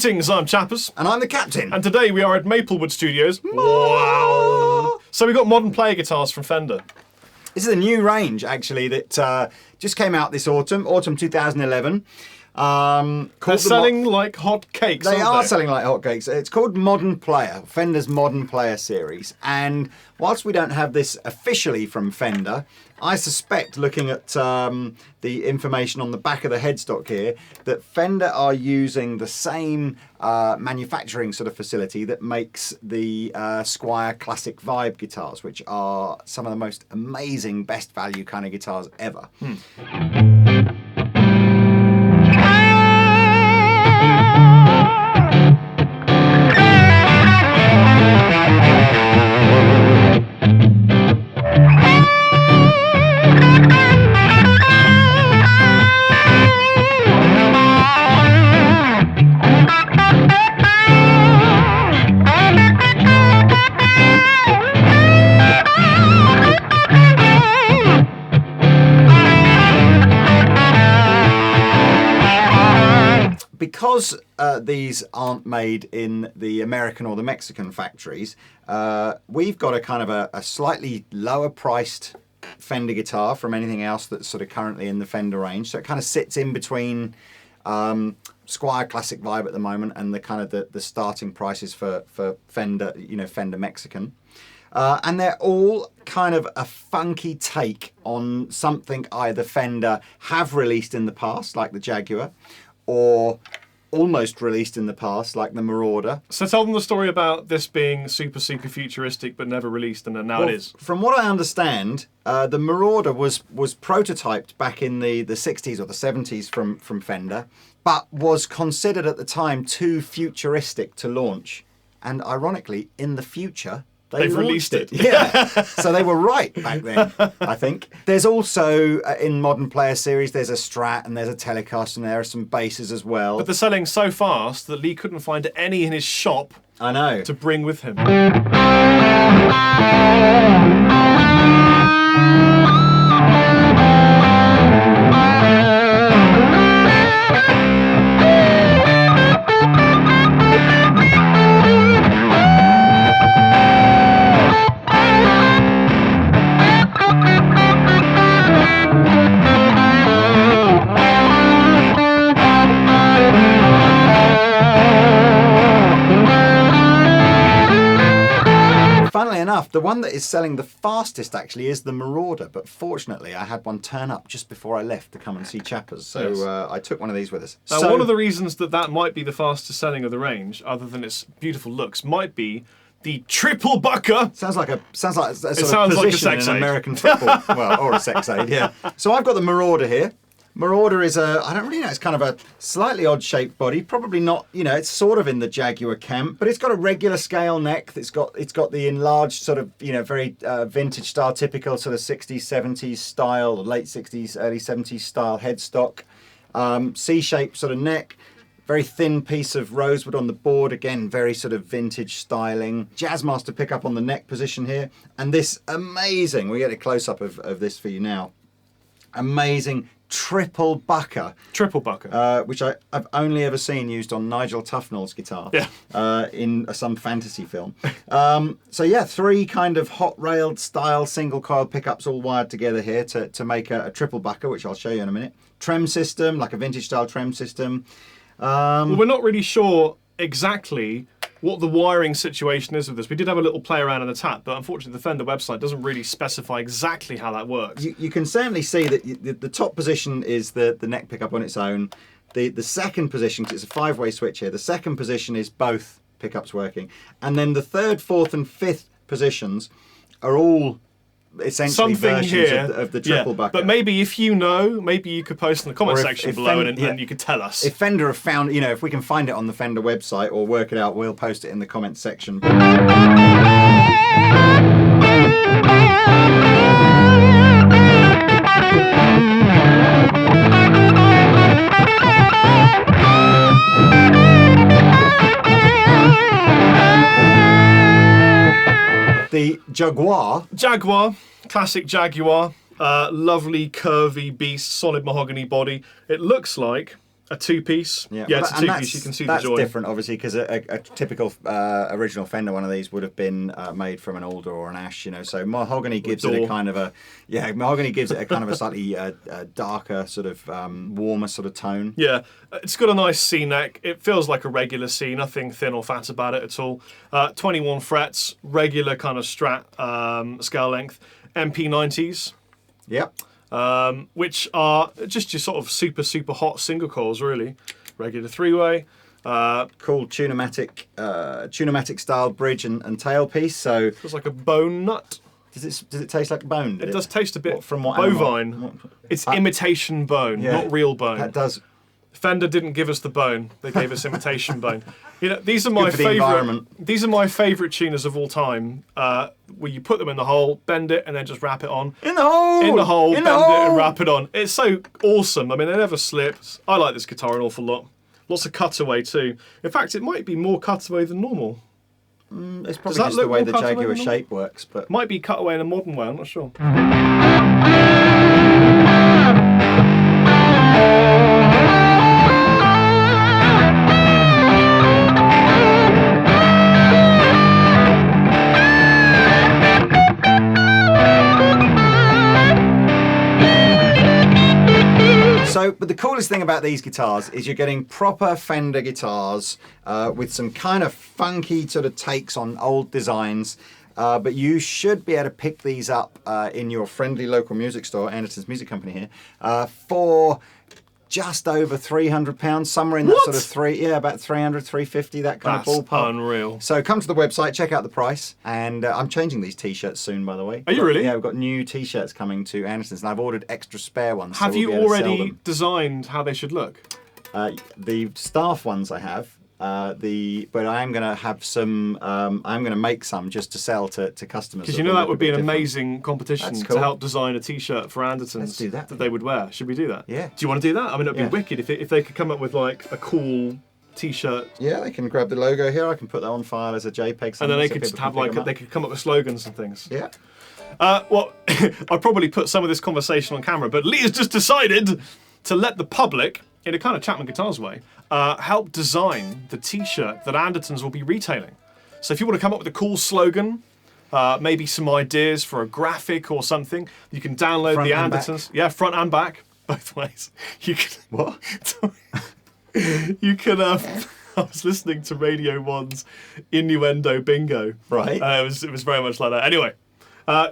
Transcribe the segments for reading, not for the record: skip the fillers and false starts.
Greetings, I'm Chappers. And I'm the captain. And today we are at Maplewood Studios. Wow! So we got modern player guitars from Fender. This is a new range, actually, that just came out this autumn 2011. They're selling like hot cakes, They aren't are they? selling like hotcakes. It's called Modern Player, Fender's Modern Player series. And whilst we don't have this officially from Fender, I suspect, looking at the information on the back of the headstock here, that Fender are using the same manufacturing sort of facility that makes the Squier Classic Vibe guitars, which are some of the most amazing, best value kind of guitars ever. Because these aren't made in the American or the Mexican factories, we've got a kind of a slightly lower priced Fender guitar from anything else that's sort of currently in the Fender range. So it kind of sits in between Squier Classic Vibe at the moment and the kind of the starting prices for Fender, Fender Mexican. And they're all kind of a funky take on something either Fender have released in the past, like the Jaguar, or almost released in the past, like the Marauder. So tell them the story about this being super futuristic but never released, and then now it is. From what I understand, the Marauder was prototyped back in the 60s or the 70s from Fender, but was considered at the time too futuristic to launch. And ironically, in the future, they've released it. Yeah. So they were right back then, I think. There's also, in Modern Player series, there's a Strat and there's a Telecaster and there are some basses as well. But they're selling so fast that Lee couldn't find any in his shop I know. to bring with him. Funnily enough, the one that is selling the fastest actually is the Marauder, but fortunately I had one turn up just before I left to come and see Chappers, so Yes. I took one of these with us. Now, one of the reasons that might be the fastest selling of the range, other than its beautiful looks, might be the triple bucker. Sounds like a sort of sounds like a position sex in aid. American football. Well, or a sex aid, yeah. So I've got the Marauder here. Marauder is I don't really know, it's kind of a slightly odd shaped body, probably not, it's sort of in the Jaguar camp, but it's got a regular scale neck. It's got the enlarged sort of, very vintage style, typical sort of 60s, 70s style, or late 60s, early 70s style headstock. C-shaped sort of neck. Very thin piece of rosewood on the board, again, very sort of vintage styling. Jazzmaster pickup on the neck position here. And this amazing, we get a close-up of this for you now, amazing triple bucker. Triple bucker. Which I've only ever seen used on Nigel Tufnell's guitar in some fantasy film. So yeah, three kind of hot railed style single coil pickups all wired together here to make a triple bucker, which I'll show you in a minute. Trem system, like a vintage style trem system. Well, we're not really sure exactly what the wiring situation is with this. We did have a little play around in the tap, but unfortunately the Fender website doesn't really specify exactly how that works. You can certainly see that the top position is the neck pickup on its own. The second position, 'cause it's a 5-way switch here, the second position is both pickups working. And then the third, fourth and fifth positions are all essentially Something versions here of the triple bucker. But maybe if you know, maybe you could post in the comment section below and you could tell us. If Fender have found, if we can find it on the Fender website or work it out, we'll post it in the comments section. The Jaguar. Classic Jaguar. Lovely curvy beast, solid mahogany body. It looks like A two-piece. Yeah, It's a two-piece. You can see the join. That's different, obviously, because a typical original Fender one of these would have been made from an alder or an ash, So mahogany gives it a kind of a slightly darker, sort of warmer sort of tone. Yeah, it's got a nice C neck. It feels like a regular C, nothing thin or fat about it at all. 21 frets, regular kind of Strat scale length. MP90s. Yep. Which are just your sort of super hot single coils, really. Regular three-way. Cool Tunematic style bridge and tailpiece. So Feels like a bone nut. does it taste like bone? It does taste a bit from what bovine. animal? It's imitation bone, not real bone. That does. Fender didn't give us the bone; they gave us imitation bone. These are my for the favorite. environment. These are my favorite tuners of all time. Where you put them in the hole, bend it, and then just wrap it on. In the hole. Bend it, and wrap it on. It's so awesome. I mean, they never slip. I like this guitar an awful lot. Lots of cutaway too. In fact, it might be more cutaway than normal. It's probably just the way the Jaguar shape works, but Might be cutaway in a modern way. I'm not sure. But the coolest thing about these guitars is you're getting proper Fender guitars with some kind of funky sort of takes on old designs. But you should be able to pick these up in your friendly local music store, Andertons Music Company here, for just over £300, somewhere in that sort of about 300, 350, that kind of ballpark. That's unreal. So come to the website, check out the price, and I'm changing these t-shirts soon, by the way. Are you really? Yeah, we've got new t-shirts coming to Andertons, and I've ordered extra spare ones. Have so we'll you be able to sell already them. designed how they should look? The staff ones I have. But I'm going to have some. I'm going to make some just to sell to customers. Because that would be an amazing competition That's cool. to help design a T-shirt for Andertons. Let's do that. They would wear. Should we do that? Yeah. Do you want to do that? I mean, it'd be Yeah. wicked if they could come up with like a cool T-shirt, Yeah, they can grab the logo here. I can put that on file as a JPEG. and then they so could just people have can pick them they up. could come up with slogans and things. Yeah. Well, I'd probably put some of this conversation on camera, but Lee has just decided to let the public, in a kind of Chapman Guitars way, help design the T-shirt that Andertons will be retailing. So if you want to come up with a cool slogan, maybe some ideas for a graphic or something, you can download Front the and Andertons. Yeah, front and back, both ways. You can What? you can. I was listening to Radio 1's Innuendo Bingo. Right. It was very much like that. Anyway,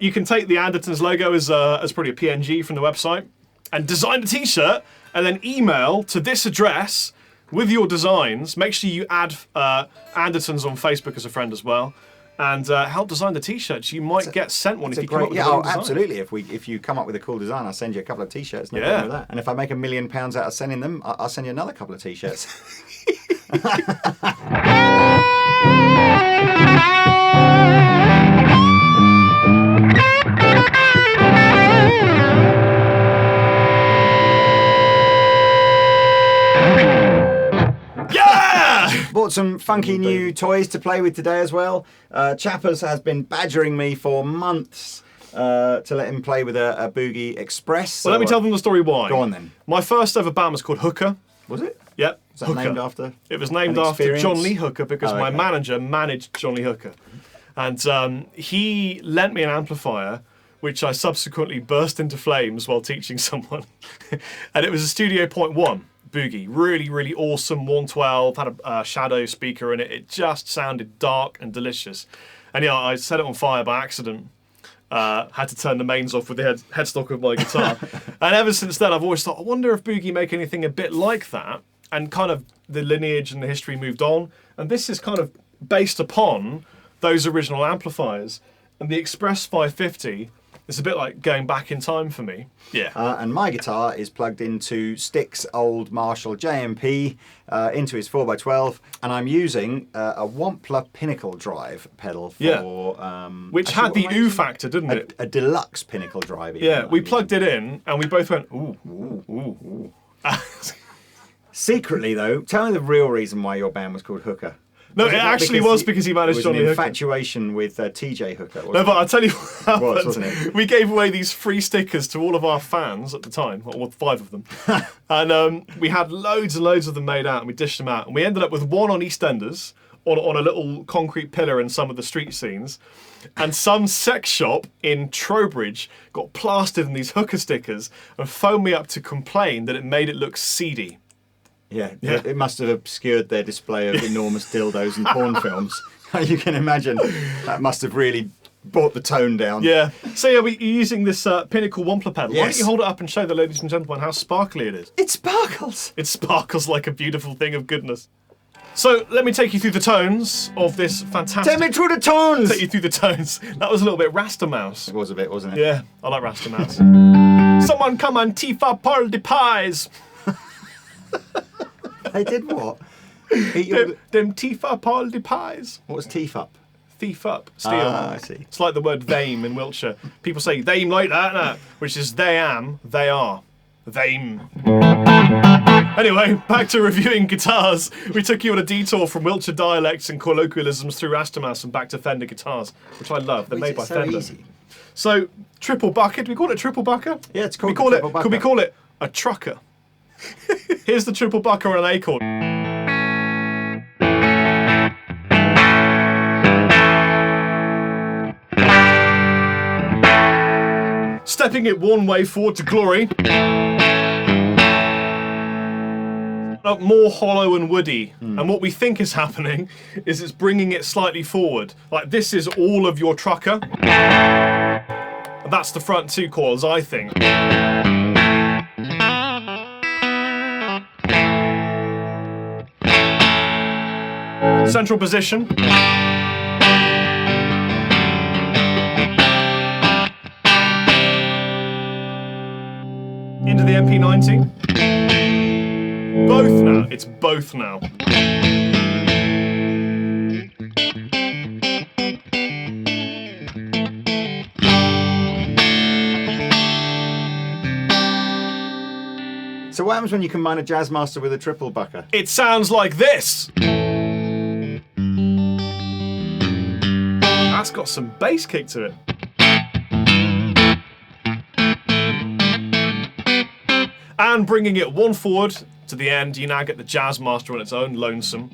you can take the Andertons logo as probably a PNG from the website and design a T-shirt, and then email to this address with your designs. Make sure you add Andertons on Facebook as a friend as well, and help design the T-shirts. You might get sent one if you come up with a cool design. absolutely. If you come up with a cool design, I'll send you a couple of t-shirts. No Yeah. problem with that. And if I make £1 million out of sending them, I'll send you another couple of t-shirts. Bought some funky new toys to play with today as well. Chappers has been badgering me for months to let him play with a Boogie Express. Well, let me tell them the story why. Go on then. My first ever band was called Hooker. Was it? Yep. Was that Hooker. named after? It was named an after experience? John Lee Hooker because Oh, my okay. manager managed John Lee Hooker. And he lent me an amplifier, which I subsequently burst into flames while teaching someone. And it was a Studio Point 1 Boogie. Really, really awesome 112, had a shadow speaker in it. It just sounded dark and delicious. And yeah, I set it on fire by accident. Had to turn the mains off with the headstock of my guitar. And ever since then, I've always thought, I wonder if Boogie make anything a bit like that. And kind of the lineage and the history moved on. And this is kind of based upon those original amplifiers. And the Express 550 is a bit like going back in time for me. Yeah. And my guitar is plugged into Stick's old Marshall JMP into his 4x12, and I'm using a Wampler Pinnacle drive pedal for... Which actually, had the what am I ooh using? factor, didn't it? A deluxe Pinnacle drive. even Yeah, that we I'm plugged using. it in and we both went, ooh, ooh, ooh, ooh. Secretly, though, tell me the real reason why your band was called Hooker. No, it actually was because he managed it was Johnny an Hooker. infatuation with TJ Hooker. No, Wasn't but I'll tell you what happened. wasn't it? We gave away these free stickers to all of our fans at the time, well, 5 of them. And we had loads and loads of them made out, and we dished them out. And we ended up with one on EastEnders, on a little concrete pillar in some of the street scenes. And some sex shop in Trowbridge got plastered in these hooker stickers and phoned me up to complain that it made it look seedy. Yeah, it must have obscured their display of enormous dildos and porn films. You can imagine that must have really brought the tone down. Yeah. So yeah, we're using this Pinnacle Wampler pedal. Why don't Yes. you hold it up and show the ladies and gentlemen how sparkly it is? It sparkles. It sparkles like a beautiful thing of goodness. So let me take you through the tones of this fantastic... Take me through the tones. Take you through the tones. That was a little bit Rasta Mouse. It was a bit, wasn't it? Yeah, I like Rasta Mouse. Someone come and Tifa Pearl de Pies. They did what? Them Tifa Pearl de Pies. What was teeth up? Thief up, steal. Ah, I see. It's like the word thame in Wiltshire. People say thame like that, no, which is they am, they are. Thame. Anyway, back to reviewing guitars. We took you on a detour from Wiltshire dialects and colloquialisms through Rastamas and back to Fender guitars, which I love. They're made by so Fender. easy. So, triple bucket. Do we call it triple bucker? Yeah, it's Could called we the call triple it? bucker. Could we call it a trucker? Here's the triple bucker on an acorn. Stepping it one way forward to glory. More hollow and woody. And what we think is happening is it's bringing it slightly forward. Like this is all of your trucker. And that's the front 2 coils, I think. Central position. Into the MP90. Both now. It's both now. So what happens when you combine a jazz master with a triple bucker? It sounds like this. That's got some bass kick to it. And bringing it one forward to the end, you now get the Jazz Master on its own, lonesome.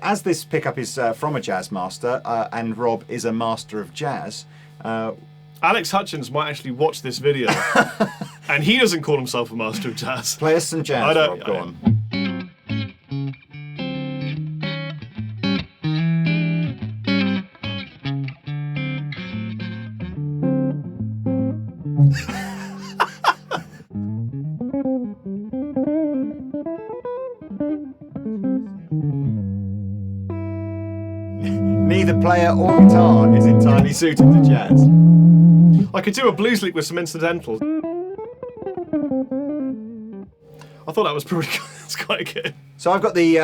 As this pickup is from a jazz master, and Rob is a master of jazz, Alex Hutchins might actually watch this video, and he doesn't call himself a master of jazz. play us some jazz, Rob. Go on. Neither player or guitar is entirely suited to jazz. I could do a blues lick with some incidentals. I thought that was pretty good. It's quite good. So I've got the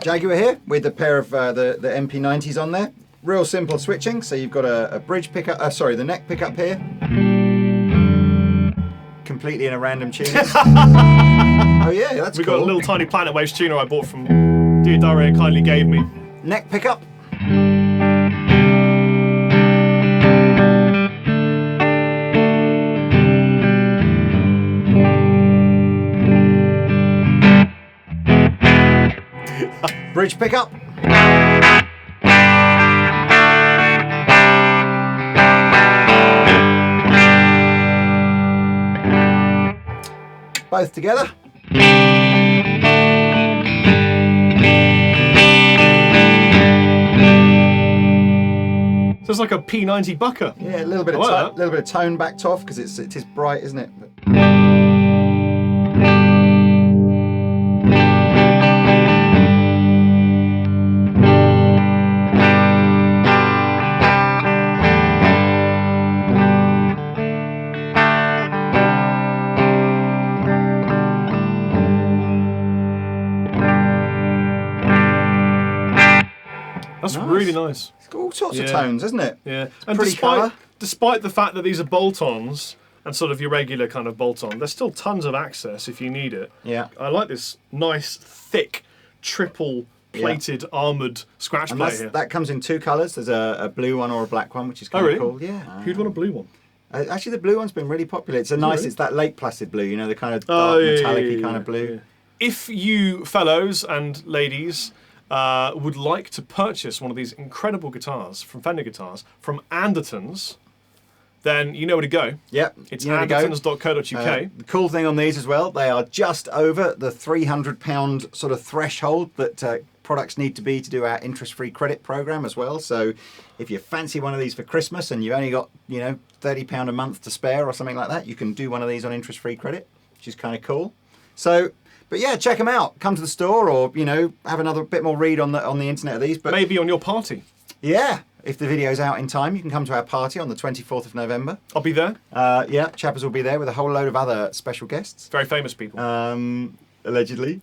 Jaguar here with a pair of the MP90s on there. Real simple switching. So you've got a bridge pickup, the neck pickup here. Completely in a random tuning. Oh yeah, that's We cool. got a little tiny Planet Waves tuner I bought from Dear Diary kindly gave me. Neck pickup. Bridge pickup. Both together. So it's like a P90 bucker. Yeah, a little bit I of like that. little bit of tone backed off because it is bright, isn't it? That's Nice. really nice. It's got all sorts of Yeah. tones, isn't it? Yeah, and Pretty colour. despite the fact that these are bolt-ons and sort of your regular kind of bolt-on, there's still tons of access if you need it. Yeah. I like this nice, thick, triple-plated, armoured scratch And plate here. that comes in 2 colours. There's a blue one or a black one, which is kind Oh, of really? cool. Yeah. Who'd want a blue one? Actually, the blue one's been really popular. It's a nice. really? It's that Lake Placid blue. You know, the kind of dark metallic-y kind of blue. yeah. If you fellows and ladies would like to purchase one of these incredible guitars from Fender Guitars from Andertons, then you know where to go. Yep. It's you know where to go. andertons.co.uk. The cool thing on these as well, they are just over the £300 sort of threshold that products need to be to do our interest-free credit program as well. So if you fancy one of these for Christmas and you've only got, you know, £30 a month to spare or something like that, you can do one of these on interest-free credit, which is kind of cool. So, but yeah, check them out. Come to the store, or you know, have another bit more read on the internet of these. But Maybe on your party. yeah, if the video's out in time, you can come to our party on the 24th of November. I'll be there. Yeah, Chappers will be there with a whole load of other special guests. Very famous people. Allegedly.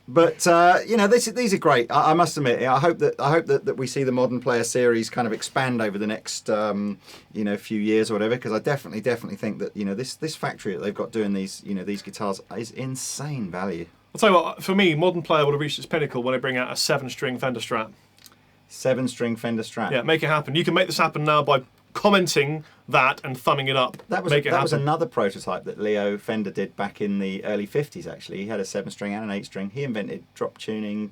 But you know, these are great. I must admit, I hope that we see the Modern Player series kind of expand over the next you know, few years or whatever. Because I definitely think that, you know, this factory that they've got doing these, you know, these guitars is insane value. I'll tell you what, for me, Modern Player would have reached its pinnacle when they bring out a 7-string Fender Strat. 7-string Fender Strat. Yeah, make it happen. You can make this happen now by commenting that and thumbing it up. That was another prototype that Leo Fender did back in the early 50s, actually. He had a 7-string and an 8-string. He invented drop tuning,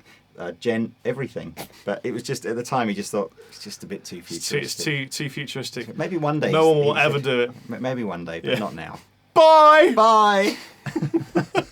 gent, everything. But it was just, at the time, he just thought, it's just a bit too futuristic. It's too futuristic. Maybe one day. No one will ever do it. Maybe one day, but not now. Bye! Bye!